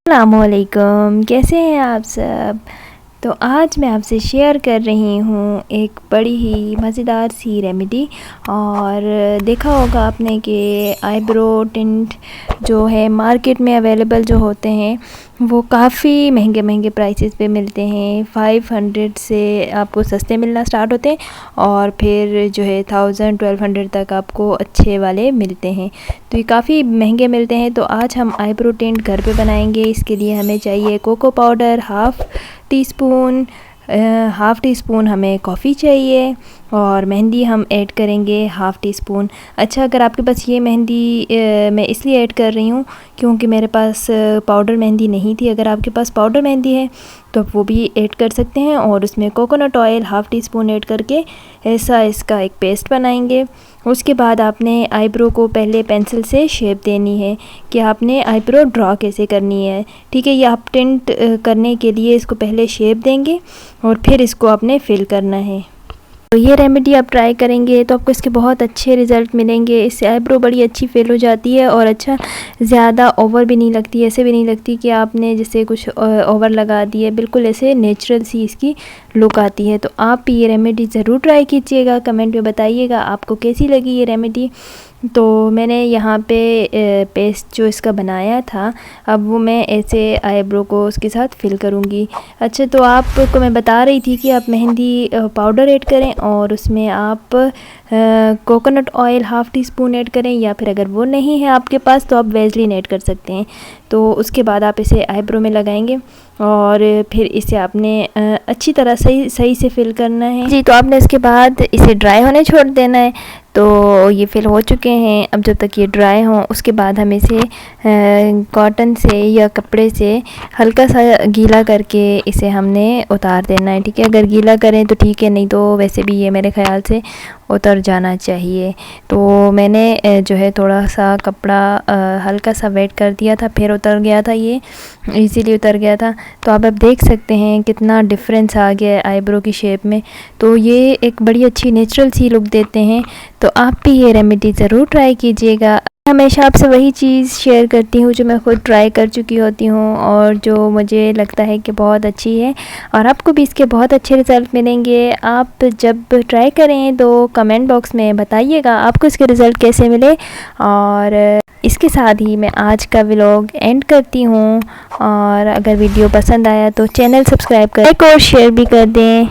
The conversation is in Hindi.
अस्सलामुअलैकुम, कैसे हैं आप सब। तो आज मैं आपसे शेयर कर रही हूँ एक बड़ी ही मज़ेदार सी रेमेडी। और देखा होगा आपने कि आईब्रो टिंट जो है मार्केट में अवेलेबल जो होते हैं वो काफ़ी महंगे महंगे प्राइसेस पे मिलते हैं। 500 से आपको सस्ते मिलना स्टार्ट होते हैं और फिर जो है 1000-1200 तक आपको अच्छे वाले मिलते हैं। तो ये काफ़ी महंगे मिलते हैं। तो आज हम आईब्रो टिंट घर पे बनाएंगे। इसके लिए हमें चाहिए cocoa powder half teaspoon हमें कॉफ़ी चाहिए और मेहंदी हम ऐड करेंगे हाफ़ टी स्पून। अच्छा, अगर आपके पास ये मेहंदी मैं इसलिए ऐड कर रही हूँ क्योंकि मेरे पास पाउडर मेहंदी नहीं थी। अगर आपके पास पाउडर मेहंदी है तो आप वो भी ऐड कर सकते हैं। और उसमें coconut oil half tea spoon add करके ऐसा इसका एक पेस्ट बनाएंगे। उसके बाद आपने आईब्रो को पहले पेंसिल से शेप देनी है कि आपने आईब्रो ड्रॉ कैसे करनी है। ठीक है, ये आप टिंट करने के लिए इसको पहले शेप देंगे और फिर इसको आपने फिल करना है। तो ये रेमेडी आप ट्राई करेंगे तो आपको इसके बहुत अच्छे रिज़ल्ट मिलेंगे। इससे आईब्रो बड़ी अच्छी फिल हो जाती है और अच्छा ज़्यादा ओवर भी नहीं लगती, ऐसे भी नहीं लगती कि आपने जैसे कुछ ओवर लगा दिए। बिल्कुल ऐसे नेचुरल सी इसकी लुक आती है। तो आप ये रेमेडी ज़रूर ट्राई कीजिएगा, कमेंट में बताइएगा आपको कैसी लगी ये रेमेडी। तो मैंने यहाँ पे पेस्ट जो इसका बनाया था, अब वो मैं ऐसे आईब्रो को उसके साथ फिल करूँगी। अच्छा, तो आपको मैं बता रही थी कि आप मेहंदी पाउडर ऐड करें और उसमें आप coconut oil half tea spoon add करें, या फिर अगर वो नहीं है आपके पास तो आप वेज़लिन ऐड कर सकते हैं। तो उसके बाद आप इसे आईब्रो में लगाएंगे और फिर इसे आपने अच्छी तरह सही से फिल करना है जी। तो आपने इसके बाद इसे ड्राई होने छोड़ देना है। तो ये फिल हो चुके हैं। अब जब तक ये ड्राई हों उसके बाद हमें इसे कॉटन से या कपड़े से हल्का सा गीला करके इसे हमने उतार देना है। ठीक है, अगर गीला करें तो ठीक है, नहीं तो वैसे भी ये मेरे ख़्याल से उतर जाना चाहिए। तो मैंने जो है थोड़ा सा कपड़ा हल्का सा वेट कर दिया था, फिर उतर गया था, ये इजीली उतर गया था। तो आप अब देख सकते हैं कितना डिफरेंस आ गया है आईब्रो की शेप में। तो ये एक बड़ी अच्छी नेचुरल सी लुक देते हैं। तो आप भी ये रेमेडी ज़रूर ट्राई कीजिएगा। हमेशा आपसे वही चीज़ शेयर करती हूँ जो मैं खुद ट्राई कर चुकी होती हूँ और जो मुझे लगता है कि बहुत अच्छी है, और आपको भी इसके बहुत अच्छे रिज़ल्ट मिलेंगे। आप जब ट्राई करें तो कमेंट बॉक्स में बताइएगा आपको इसके रिज़ल्ट कैसे मिले। और इसके साथ ही मैं आज का व्लॉग एंड करती हूँ। और अगर वीडियो पसंद आया तो चैनल सब्सक्राइब करें, लाइक और शेयर भी कर दें।